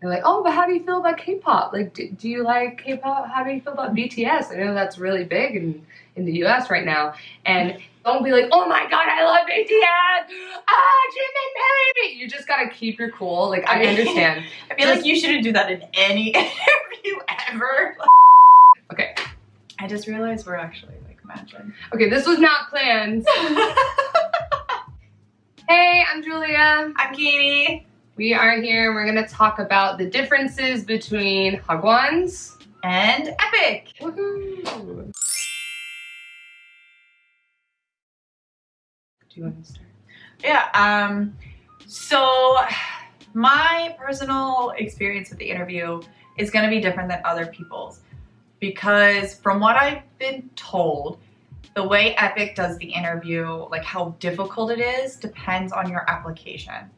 They're like, oh, but how do you feel about K-pop? Like, do you like K-pop? How do you feel about BTS? I know that's really big in the US right now. And don't be like, oh my God, I love BTS. Jimin, baby. You just gotta keep your cool. Like, I understand. I feel like you shouldn't do that in any interview ever. Okay. I just realized we're actually like matching. Okay, this was not planned. Hey, I'm Julia. I'm Katie. We are here and we're gonna talk about the differences between Hagwons And EPIK. Woohoo! Do you want to start? Yeah, so my personal experience with the interview is gonna be different than other people's because from what I've been told, the way EPIK does the interview, like how difficult it is, depends on your application.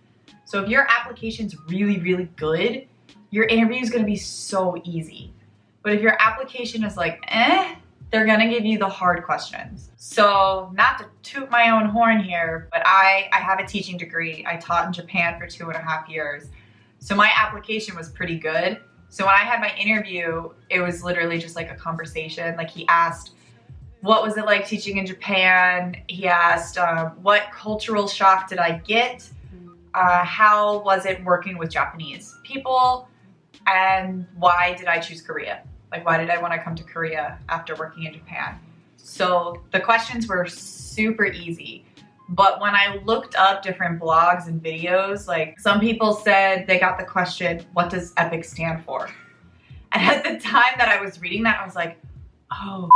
So if your application's really, really good, your interview is gonna be so easy. But if your application is like, they're gonna give you the hard questions. So not to toot my own horn here, but I have a teaching degree. I taught in Japan for 2.5 years. So my application was pretty good. So when I had my interview, it was literally just like a conversation. Like he asked, what was it like teaching in Japan? He asked, what cultural shock did I get? How was it working with Japanese people? And why did I choose Korea? Like, why did I want to come to Korea after working in Japan? So the questions were super easy. But when I looked up different blogs and videos, like some people said they got the question, what does EPIK stand for? And at the time that I was reading that, I was like, oh,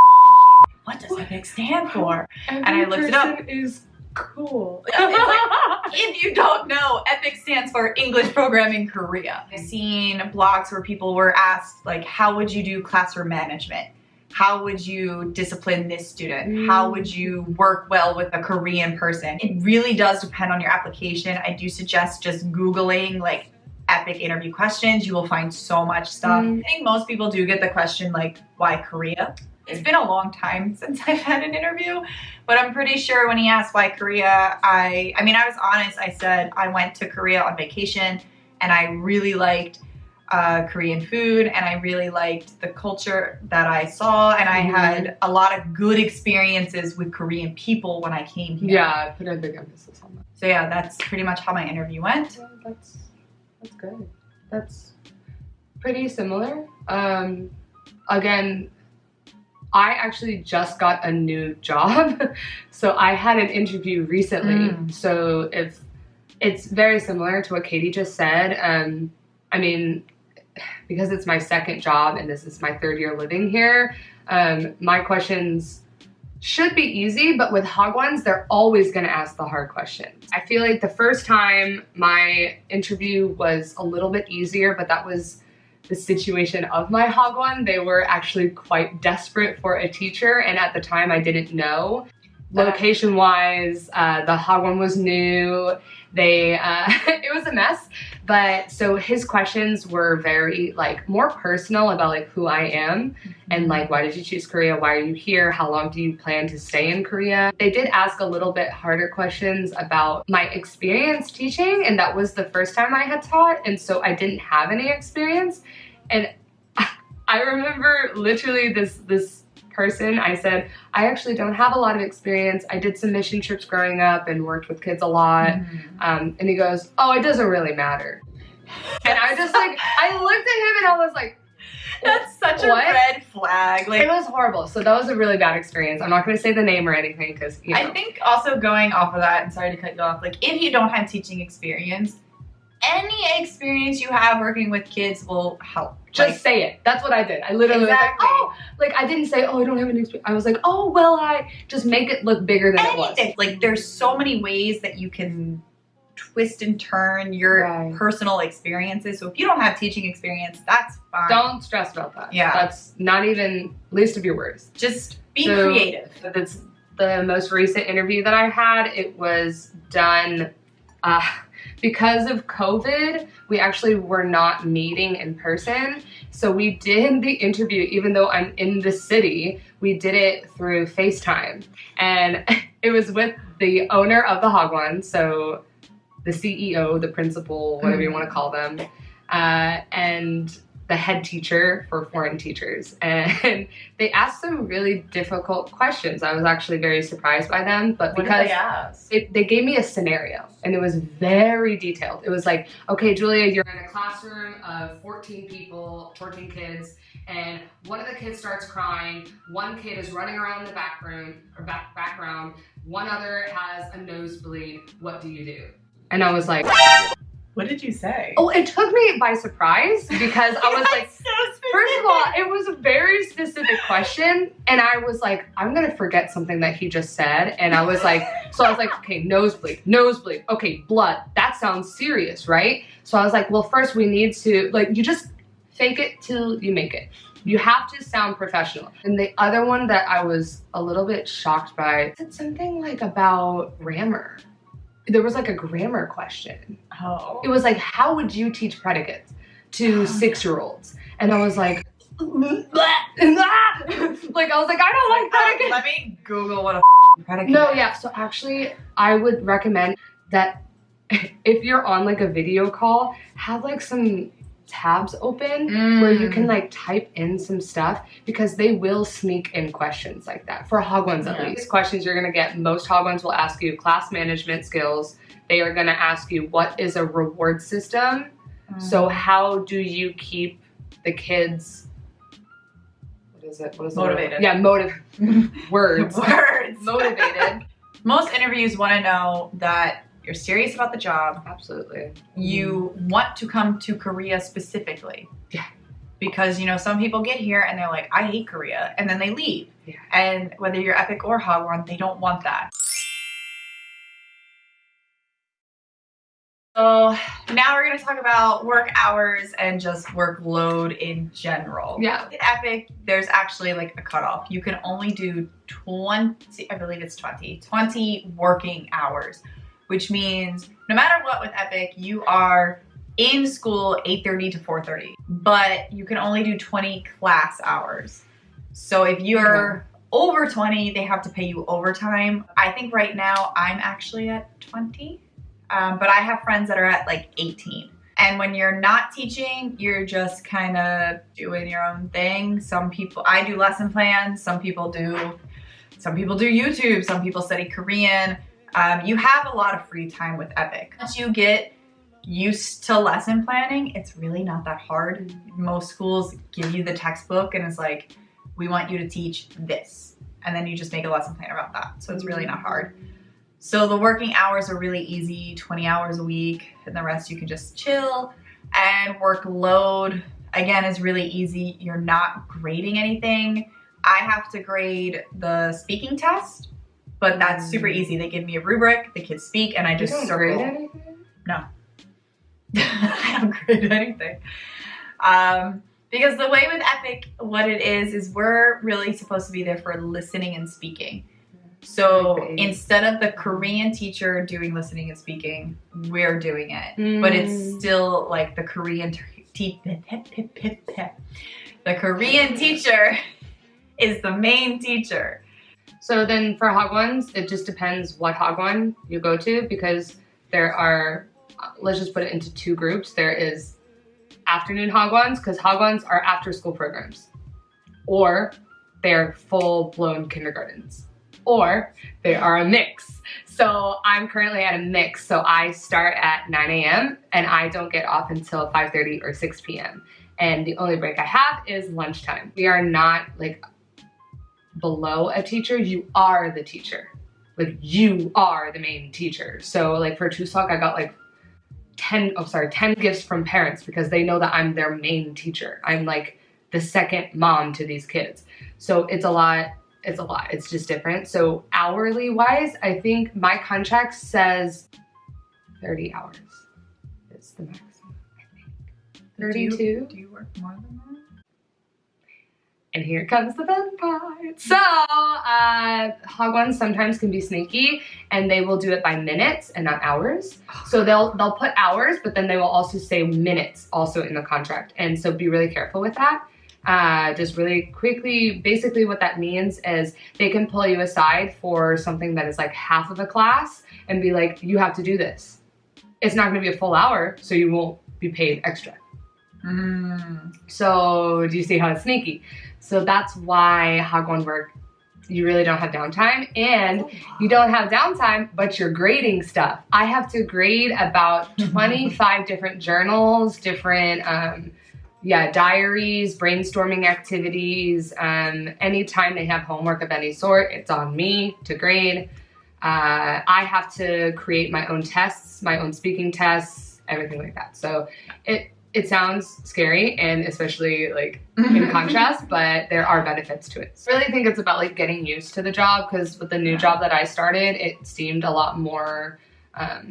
what does EPIK stand for? And I looked it up. Is cool. It's like, if you don't know, EPIK stands for English Programming Korea. I've seen blogs where people were asked, like, how would you do classroom management? How would you discipline this student? How would you work well with a Korean person? It really does depend on your application. I do suggest just Googling like EPIK interview questions. You will find so much stuff. I think most people do get the question like, why Korea? It's been a long time since I've had an interview, but I'm pretty sure when he asked why Korea, I mean, I was honest. I said I went to Korea on vacation and I really liked Korean food and I really liked the culture that I saw, and I had a lot of good experiences with Korean people when I came here. Yeah, I put a big emphasis on that. So yeah, that's pretty much how my interview went. Yeah, that's good. That's pretty similar. Again, I actually just got a new job, so I had an interview recently. So it's very similar to what Katie just said. I mean, because it's my second job and this is my 3rd year living here, my questions should be easy, but with Hagwons, they're always gonna ask the hard questions. I feel like the first time my interview was a little bit easier, but that was the situation of my Hagwon. They were actually quite desperate for a teacher, and at the time I didn't know. Location-wise, the Hagwon was new. It was a mess, but so his questions were very like more personal about like who I am and like why did you choose Korea? Why are you here? How long do you plan to stay in Korea? They did ask a little bit harder questions about my experience teaching, and that was the first time I had taught, and so I didn't have any experience. And I remember literally this person, I said, I actually don't have a lot of experience. I did some mission trips growing up and worked with kids a lot. And he goes, oh, it doesn't really matter. And I just like, I looked at him and I was like, that's such a red flag. Like, it was horrible. So that was a really bad experience. I'm not going to say the name or anything because, you know. I think also going off of that, and sorry to cut you off, like if you don't have teaching experience, any experience you have working with kids will help. Just say it. That's what I did. I literally was like, oh, like I didn't say, oh, I don't have any experience. I was like, oh, well, I just make it look bigger than it was. Like there's so many ways that you can twist and turn your personal experiences. So if you don't have teaching experience, that's fine. Don't stress about that. Yeah. That's not even least of your worries. Just be creative. That's the most recent interview that I had. It was done because of COVID, we actually were not meeting in person. So we did the interview, even though I'm in the city, we did it through FaceTime. And it was with the owner of the Hagwon, so the CEO, the principal, whatever you want to call them. and the head teacher for foreign teachers, and they asked some really difficult questions. I was actually very surprised by them, but What because did they ask? they gave me a scenario and it was very detailed. It was like, okay, Julia, you're in a classroom of 14 people, 14 kids, and one of the kids starts crying, one kid is running around the back room or background, one other has a nosebleed. What do you do? And I was like, What did you say? oh, it took me by surprise because I was like, so first of all, it was a very specific question. And I was like, I'm going to forget something that he just said. And I was like, okay, nosebleed. Okay, blood. That sounds serious, right? So I was like, well, first we need to, like, you just fake it till you make it. You have to sound professional. And the other one that I was a little bit shocked by said something like about grammar. There was like a grammar question. Oh. It was like, how would you teach predicates to 6-year-olds? And I was like, like I was like, I don't like predicates. Let me Google what a predicate No, is. yeah. So actually, I would recommend that if you're on like a video call, have like some tabs open where you can like type in some stuff, because they will sneak in questions like that for Hagwons at least. Questions you're gonna get, most Hagwons will ask you class management skills. They are gonna ask you what is a reward system. So how do you keep the kids, what is it? Motivated. Yeah, words. Words. Motivated. Most interviews want to know that you're serious about the job. Absolutely. You want to come to Korea specifically. Yeah. Because, you know, some people get here and they're like, I hate Korea, and then they leave. Yeah. And whether you're EPIK or Hagwon, they don't want that. So now we're going to talk about work hours and just workload in general. Yeah. At EPIK, there's actually like a cutoff. You can only do 20, I believe it's 20 working hours, which means no matter what with EPIK, you are in school 8:30 to 4:30, but you can only do 20 class hours. So if you're over 20, they have to pay you overtime. I think right now I'm actually at 20. But I have friends that are at like 18. And when you're not teaching, you're just kind of doing your own thing. Some people, I do lesson plans. Some people do YouTube. Some people study Korean. You have a lot of free time with EPIK. Once you get used to lesson planning, it's really not that hard. Most schools give you the textbook and it's like, we want you to teach this. And then you just make a lesson plan about that. So it's really not hard. So the working hours are really easy, 20 hours a week, and the rest you can just chill. And workload, again, is really easy. You're not grading anything. I have to grade the speaking test, but that's super easy. They give me a rubric, the kids speak, and I just circle. Grade anything? No. I don't grade anything. Because the way with EPIK, what it is we're really supposed to be there for listening and speaking. So instead of the Korean teacher doing listening and speaking, we're doing it. But it's still like the Korean the Korean teacher is the main teacher. So then for Hagwons, it just depends what Hagwon you go to, because there are, let's just put it into 2 groups. There is afternoon Hagwons, because Hagwons are after school programs, or they're full-blown kindergartens, or they are a mix. So I'm currently at a mix. So I start at 9 a.m. and I don't get off until 5:30 or 6 p.m. And the only break I have is lunchtime. We are not like below a teacher. You are the teacher. Like you are the main teacher. So like for Chuseok, I got like 10 gifts from parents because they know that I'm their main teacher. I'm like the second mom to these kids. So it's a lot. It's just different. So hourly wise, I think my contract says 30 hours is the maximum, I think. 32. Do you work more than that? And here comes the fun part. So Hagwons sometimes can be sneaky, and they will do it by minutes and not hours. So they'll put hours, but then they will also say minutes also in the contract. And so be really careful with that. Just really quickly, basically what that means is they can pull you aside for something that is like half of a class and be like, you have to do this. It's not gonna be a full hour, so you won't be paid extra. So do you see how it's sneaky? So that's why Hagwon work, you really don't have downtime, and you don't have downtime, but you're grading stuff. I have to grade about 25 different journals, different diaries, brainstorming activities. Anytime they have homework of any sort, it's on me to grade. I have to create my own tests, my own speaking tests, everything like that. So it sounds scary, and especially like in contrast, but there are benefits to it. I really think it's about like getting used to the job, because with the new job that I started, it seemed a lot more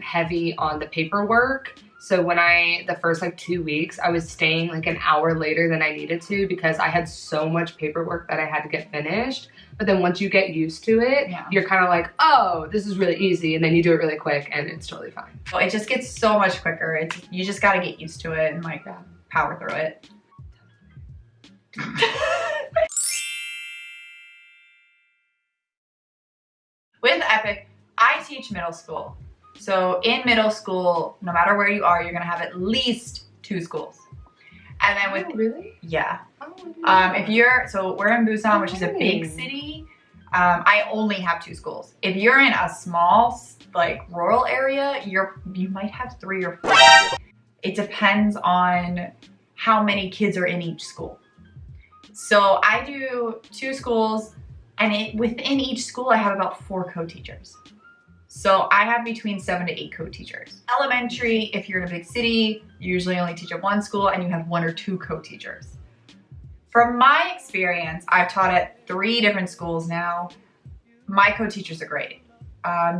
heavy on the paperwork. So when the first like 2 weeks, I was staying like an hour later than I needed to because I had so much paperwork that I had to get finished. But then once you get used to it, you're kind of like, oh, this is really easy. And then you do it really quick and it's totally fine. Well, it just gets so much quicker. You just got to get used to it and like power through it. With EPIK, I teach middle school. So in middle school, no matter where you are, you're gonna have at least 2 schools. And then with really? Yeah. Oh, so we're in Busan, which is a big city. I only have 2 schools. If you're in a small, like rural area, you might have 3 or 4. It depends on how many kids are in each school. So I do 2 schools, and within each school, I have about 4 co-teachers. So I have between 7 to 8 co-teachers. Elementary, if you're in a big city, you usually only teach at 1 school and you have 1 or 2 co-teachers. From my experience, I've taught at 3 different schools now. My co-teachers are great.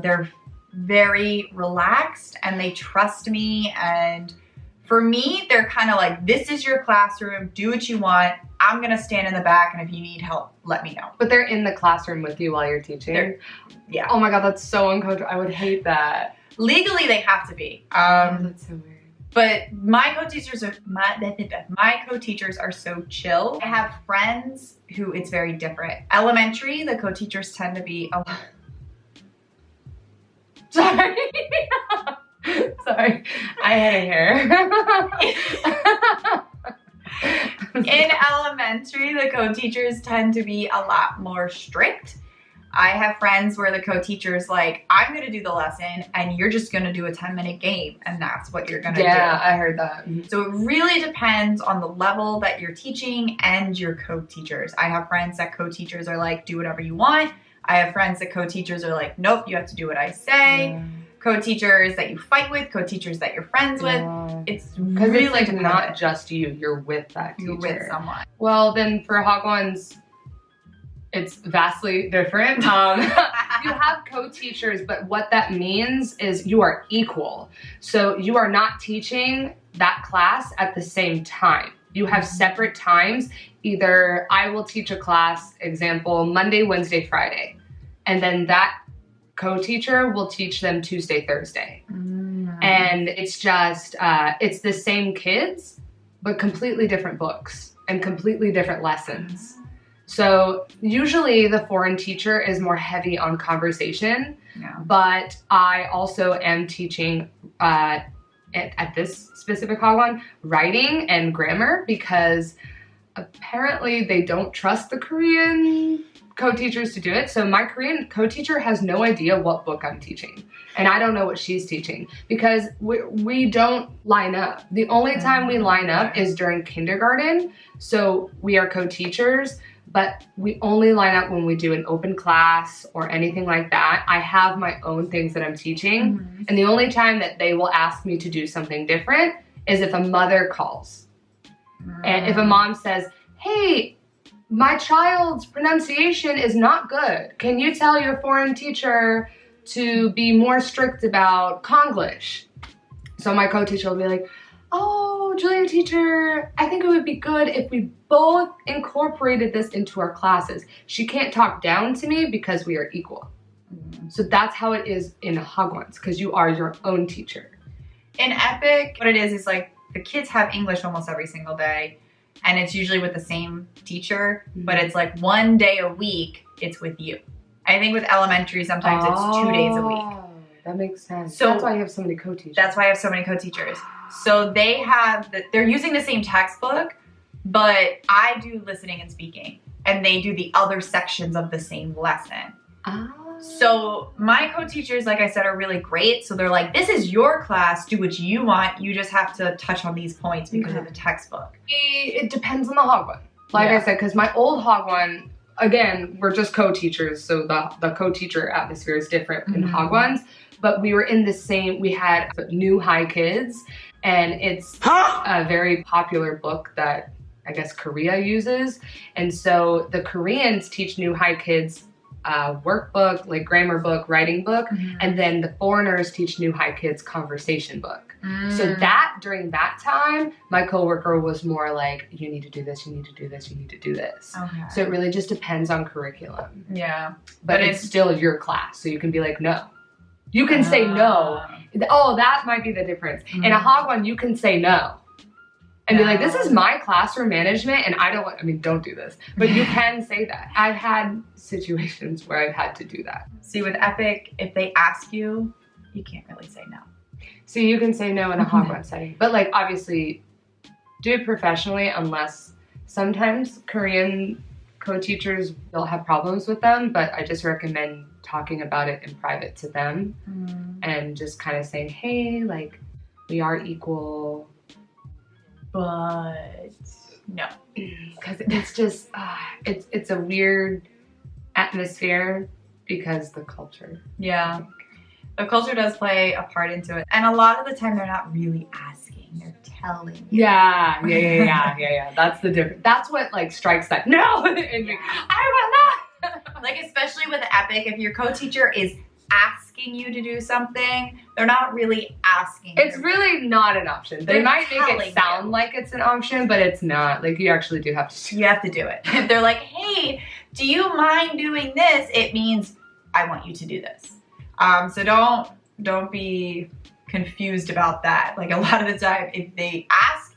They're very relaxed and they trust me, and for me, they're kind of like, this is your classroom, do what you want. I'm gonna stand in the back, and if you need help, let me know. But they're in the classroom with you while you're teaching? Yeah. Oh my God, that's so uncomfortable. I would hate that. Legally, they have to be. That's so weird. But my co-teachers are so chill. I have friends who it's very different. Elementary, the co-teachers tend to be Sorry. Sorry, I had a hair. In elementary, the co-teachers tend to be a lot more strict. I have friends where the co-teacher's like, I'm gonna do the lesson and you're just gonna do a 10-minute game, and that's what you're gonna do. Yeah, I heard that. So it really depends on the level that you're teaching and your co-teachers. I have friends that co-teachers are like, do whatever you want. I have friends that co-teachers are like, nope, you have to do what I say. Co-teachers that you fight with, co-teachers that you're friends with. It's really it's like not just you, you're with that teacher. You're with someone. Well, then for Hagwons, it's vastly different. You have co-teachers, but what that means is you are equal. So you are not teaching that class at the same time. You have separate times. Either I will teach a class, example, Monday, Wednesday, Friday, and then that co-teacher will teach them Tuesday, Thursday. And it's just, it's the same kids, but completely different books and completely different lessons. So usually the foreign teacher is more heavy on conversation, but I also am teaching at this specific Hagwon writing and grammar, because apparently they don't trust the Korean co-teachers to do it. So my Korean co-teacher has no idea what book I'm teaching, and I don't know what she's teaching, because we don't line up. The only time we line up is during kindergarten. So we are co-teachers, but we only line up when we do an open class or anything like that. I have my own things that I'm teaching, and the only time that they will ask me to do something different is if a mother calls. And if a mom says, hey, my child's pronunciation is not good. Can you tell your foreign teacher to be more strict about Konglish? So my co-teacher will be like, oh, Julia teacher, I think it would be good if we both incorporated this into our classes. She can't talk down to me because we are equal. So that's how it is in Hagwons, because you are your own teacher. In EPIK, what it is like the kids have English almost every single day. And it's usually with the same teacher, but it's like 1 day a week, it's with you. I think with elementary, sometimes it's 2 days a week. That makes sense. So that's why I have so many co-teachers. That's why I have so many co-teachers. So they're using the same textbook, but I do listening and speaking, and they do the other sections of the same lesson. So my co-teachers, like I said, are really great. So they're like, this is your class, do what you want. You just have to touch on these points because of the textbook. It depends on the Hagwon. Like I said, because my old Hagwon, again, we're just co-teachers, so the co-teacher atmosphere is different in Hagwons. But we were in the same, we had New High Kids, and it's a very popular book that I guess Korea uses. And so the Koreans teach New High Kids workbook, like grammar book, writing book, and then the foreigners teach New High Kids conversation book. So that, during that time, my coworker was more like, you need to do this, you need to do this, you need to do this. Okay. So it really just depends on curriculum. Yeah. But it's still your class, so you can be like, no. You can say no. Oh, that might be the difference. In a Hagwon, you can say no. And be like, this is my classroom management, and I don't do this. But you can say that. I've had situations where I've had to do that. See, with EPIK, if they ask you, you can't really say no. So you can say no in a Hagwon setting. But like, obviously, do it professionally, unless sometimes Korean co-teachers will have problems with them, but I just recommend talking about it in private to them and just kind of saying, hey, like, we are equal. But no, because it's just it's a weird atmosphere because the culture. Yeah, the culture does play a part into it, and a lot of the time they're not really asking; they're telling you. Yeah. That's the difference. That's what like strikes that no in me. I will not. Like especially with EPIK, if your co-teacher is asking you to do something, they're not really asking. It's really not an option. They might make it sound like it's an option, but it's not. Like, you actually do have to do it. You have to do it. If they're like, hey, do you mind doing this? It means I want you to do this. So don't be confused about that. Like, a lot of the time, if they ask,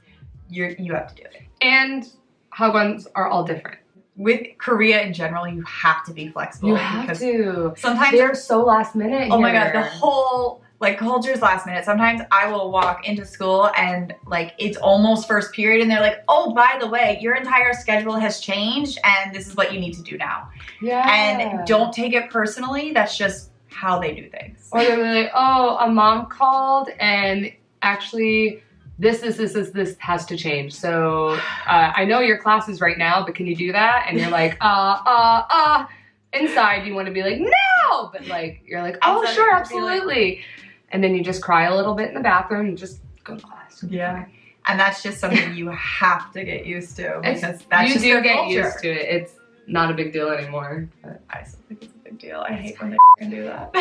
you have to do it. And Hagwons are all different. With Korea in general, you have to be flexible. You have to. Sometimes they're so last minute. Oh my god, the whole culture's last minute. Sometimes I will walk into school and like it's almost first period and they're like, oh, by the way, your entire schedule has changed and this is what you need to do now. Yeah. And don't take it personally. That's just how they do things. Or they're like, oh, a mom called and actually this has to change. So I know your class is right now, but can you do that? And you're like, inside you want to be like, no, but like, you're like, oh, sure, absolutely. And then you just cry a little bit in the bathroom and just go to class. Yeah. And that's just something you have to get used to because that's just their culture. You do get used to it. It's not a big deal anymore. But I still think it's a big deal. I hate when they can do that.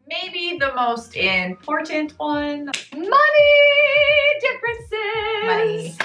Maybe the most important one. Money differences. Money.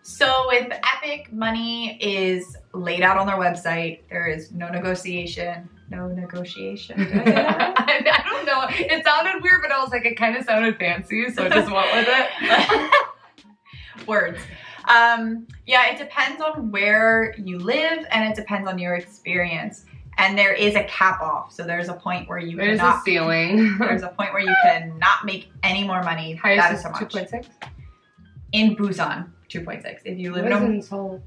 So with EPIK, money is laid out on their website. There is no negotiation. No negotiation. Did I say that? I don't know. It sounded weird, but I was like, it kind of sounded fancy, so I just went with it. Words. Yeah, it depends on where you live and it depends on your experience. And there is a cap off. So there's a point where you There's a ceiling. There's a point where you cannot make any more money. That is so much. 2.6? In Busan, 2.6. If you live in Seoul?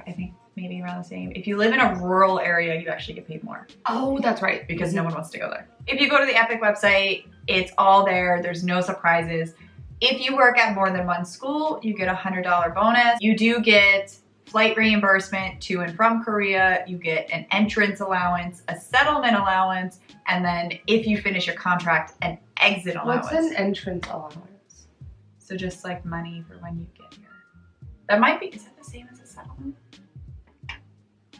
I think maybe around the same. If you live in a rural area, you actually get paid more. Oh, that's right. Because no one wants to go there. If you go to the EPIK website, it's all there. There's no surprises. If you work at more than one school, you get a $100 bonus. You do get flight reimbursement to and from Korea. You get an entrance allowance, a settlement allowance, and then if you finish your contract, an exit allowance. What's an entrance allowance? So just like money for when you get here. That might be, is that the same as a settlement?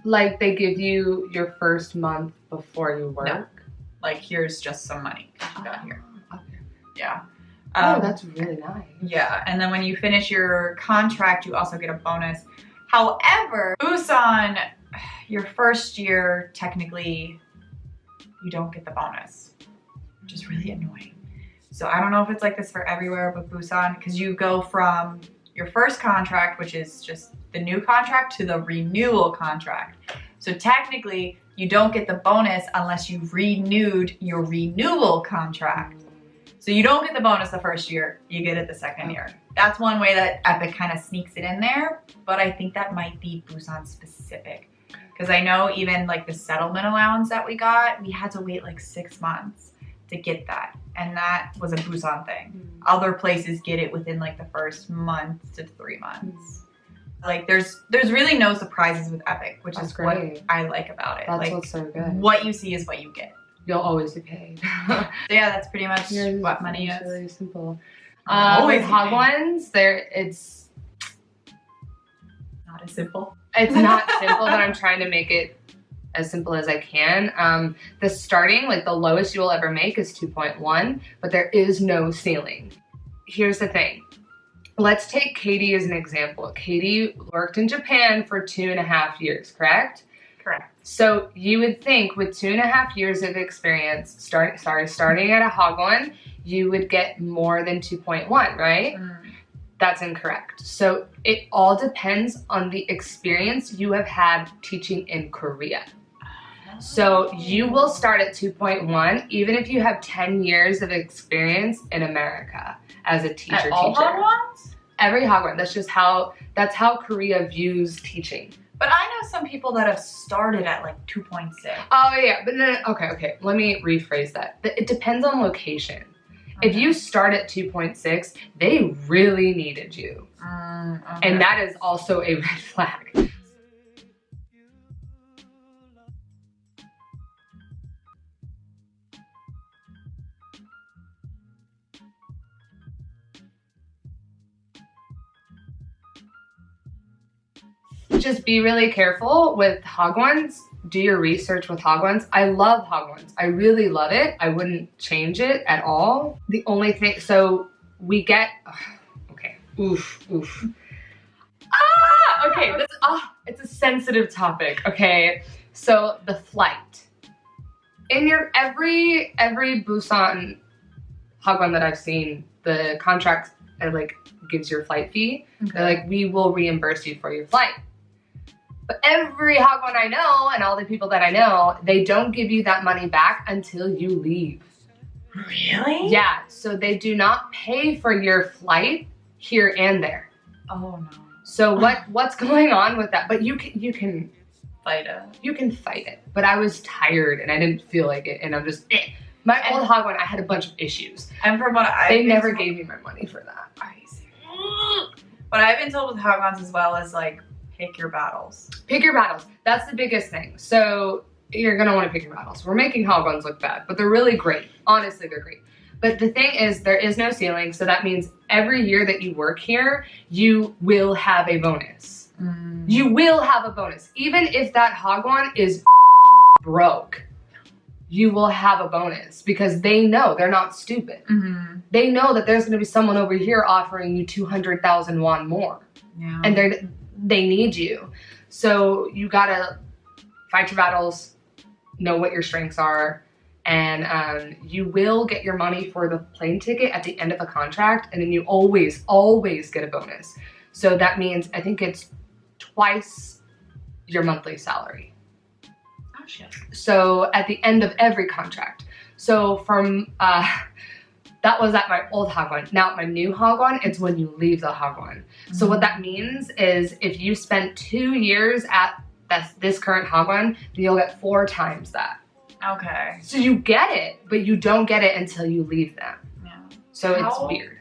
Like they give you your first month before you work? No. Like here's just some money you got here. Okay. Yeah. Oh, that's really nice. Yeah, and then when you finish your contract, you also get a bonus. However, Busan, your first year, technically, you don't get the bonus, which is really annoying. So I don't know if it's like this for everywhere, but Busan, because you go from your first contract, which is just the new contract, to the renewal contract. So technically, you don't get the bonus unless you've renewed your renewal contract. So you don't get the bonus the first year, you get it the second year. That's one way that EPIK kind of sneaks it in there, but I think that might be Busan specific. Because I know even like the settlement allowance that we got, we had to wait like 6 months to get that. And that was a Busan thing. Other places get it within like the first month to 3 months. Like there's really no surprises with EPIK, which is great. What I like about it. That's like, what's so good. What you see is what you get. You'll always be paid. So yeah, that's pretty much what money is. It's really simple. Always with Hagwons, it's not as simple. It's not simple, but I'm trying to make it as simple as I can. The starting, like the lowest you will ever make is 2.1, but there is no ceiling. Here's the thing. Let's take Katie as an example. Katie worked in Japan for 2.5 years, correct? Correct. So you would think with 2.5 years of experience, starting at a Hagwon, you would get more than 2.1, right? That's incorrect. So it all depends on the experience you have had teaching in Korea. So you will start at 2.1 even if you have 10 years of experience in America as a teacher. At all Hagwons? Every Hagwon. That's how Korea views teaching. But I know some people that have started at like 2.6. Oh yeah, but no, okay. Let me rephrase that. It depends on location. Okay. If you start at 2.6, they really needed you. Okay. And that is also a red flag. Just be really careful with Hagwons. Do your research with Hagwons. I love Hagwons. I really love it. I wouldn't change it at all. The only thing, so we get, okay, oof. Okay, it's a sensitive topic, okay? So the flight. In your, every Busan Hagwon that I've seen, the contract like gives your flight fee. Okay. They're like, we will reimburse you for your flight. But every Hagwon I know, and all the people that I know, they don't give you that money back until you leave. Really? Yeah, so they do not pay for your flight here and there. Oh no. So what's going on with that? But you can fight it. You can fight it. But I was tired and I didn't feel like it, and I'm just My old Hagwon, I had a bunch of issues. And from what they never gave me my money for that. Are you serious? What I've been told with Hagwons as well is like, pick your battles. Pick your battles. That's the biggest thing. So you're gonna want to pick your battles. We're making Hagwons look bad, but they're really great. Honestly, they're great. But the thing is, there is no ceiling. So that means every year that you work here, you will have a bonus. You will have a bonus. Even if that Hagwon is broke, you will have a bonus because they know they're not stupid. They know that there's gonna be someone over here offering you 200,000 won more. Yeah. And they need you. So you gotta fight your battles, know what your strengths are, and you will get your money for the plane ticket at the end of a contract, and then you always get a bonus. So that means, I think it's twice your monthly salary. Oh shit. So at the end of every contract. So from, that was at my old Hagwon. Now at my new Hagwon, it's when you leave the Hagwon. So what that means is if you spent 2 years at this current Hagwon, then you'll get 4 times that. Okay. So you get it, but you don't get it until you leave them. Yeah. So it's weird.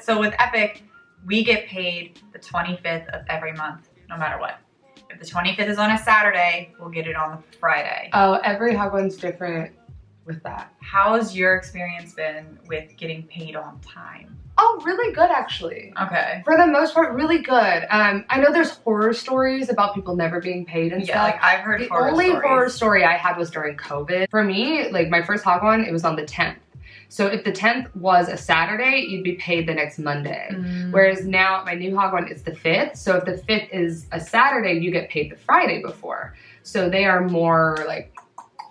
So with EPIK, we get paid the 25th of every month, no matter what. If the 25th is on a Saturday, we'll get it on the Friday. Oh, every Hagwon's different with that. How has your experience been with getting paid on time? Oh, really good actually. Okay. For the most part, really good. I know there's horror stories about people never being paid and stuff. Yeah, like I've heard horror stories. The only horror story I had was during COVID. For me, like my first Hagwon, it was on the 10th. So if the 10th was a Saturday, you'd be paid the next Monday. Whereas now at my new Hagwon, it's the 5th. So if the 5th is a Saturday, you get paid the Friday before. So they are more like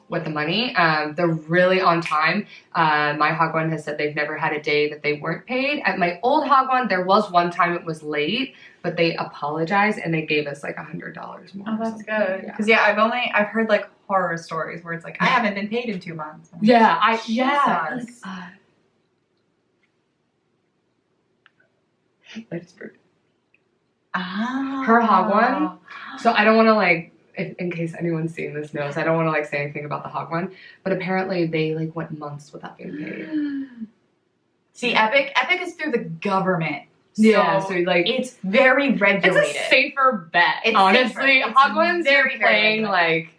with the money. They're really on time. My Hagwon has said they've never had a day that they weren't paid. At my old Hagwon, there was one time it was late, but they apologized and they gave us like $100 more. Oh, that's good. Because yeah, I've heard like horror stories where it's like, I haven't been paid in 2 months. Yeah, Jesus. That is rude. Ah. Her Hagwon. So I don't want to like, in case anyone's seeing this knows, I don't want to like say anything about the Hagwon, but apparently they like went months without being paid. See, EPIK is through the government. So like it's very regulated. It's a safer bet. It's honestly, safer. Hagwons are Very playing like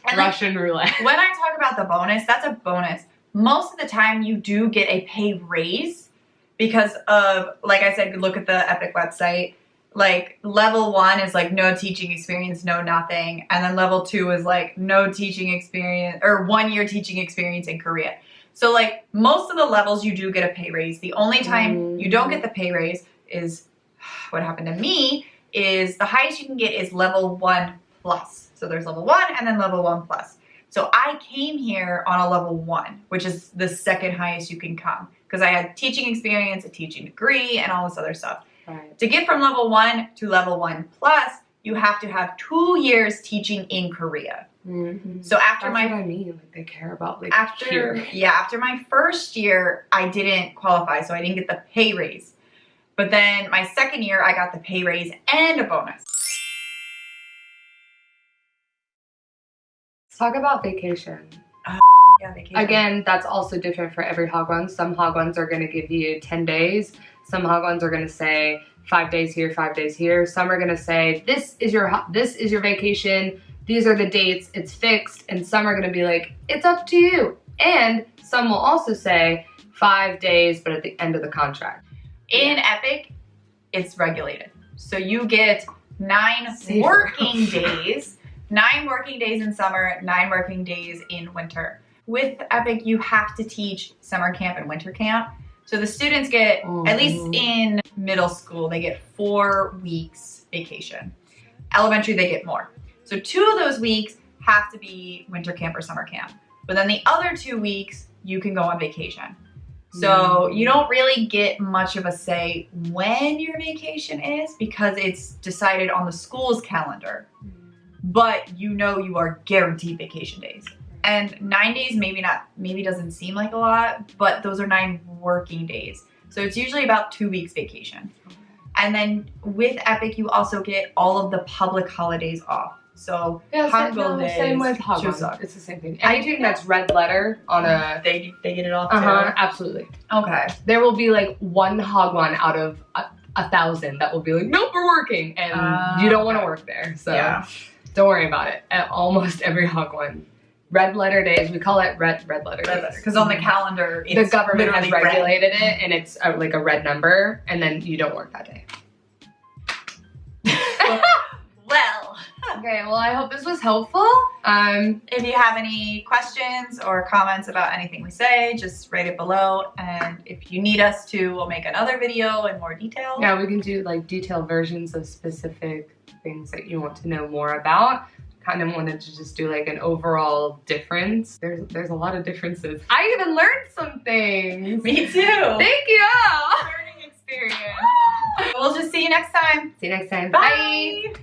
and Russian roulette. When I talk about the bonus, that's a bonus. Most of the time you do get a pay raise because of, like I said, look at the EPIK website. Like level 1 is like no teaching experience, no nothing. And then level 2 is like no teaching experience or 1 year teaching experience in Korea. So like most of the levels you do get a pay raise. The only time you don't get the pay raise is what happened to me is the highest you can get is level 1 plus. So there's level 1 and then level 1 plus. So I came here on a level 1, which is the second highest you can come because I had teaching experience, a teaching degree, and all this other stuff. Right. To get from level 1 to level 1 plus, you have to have 2 years teaching in Korea. So after That's what I mean, like they care about like after my first year, I didn't qualify, so I didn't get the pay raise. But then my second year, I got the pay raise and a bonus. Let's talk about vacation. Yeah, vacation. Again, that's also different for every Hagwon. Some Hagwons are going to give you 10 days. Some Hagwons are going to say 5 days here, 5 days here. Some are going to say this is your vacation. These are the dates. It's fixed. And some are going to be like it's up to you. And some will also say 5 days, but at the end of the contract. In EPIK, it's regulated. So you get 9 working days. 9 working days in summer, 9 working days in winter. With EPIK, you have to teach summer camp and winter camp. So the students get, at least in middle school, they get 4 weeks vacation. Elementary, they get more. So 2 of those weeks have to be winter camp or summer camp. But then the other 2 weeks, you can go on vacation. So you don't really get much of a say when your vacation is because it's decided on the school's calendar. But you know you are guaranteed vacation days. And 9 days maybe doesn't seem like a lot, but those are 9 working days. So it's usually about 2 weeks vacation. And then with EPIK, you also get all of the public holidays off. So Hangul days, same with Hagwon. It's the same thing. Anything that's red letter on a they get it off too. Absolutely. Okay. There will be like 1 Hagwon out of 1,000 that will be like, nope, we're working, and you don't want to work there. So don't worry about it. At almost every Hagwon, red letter days. We call it red letter days because on the calendar, the government has regulated it, and it's like a red number, and then you don't work that day. Well. Okay, well, I hope this was helpful. If you have any questions or comments about anything we say, just write it below. And if you need us to, we'll make another video in more detail. Yeah, we can do like detailed versions of specific things that you want to know more about. Kind of wanted to just do like an overall difference. There's a lot of differences. I even learned some things. Me too. Thank you. Learning experience. We'll just see you next time. See you next time. Bye.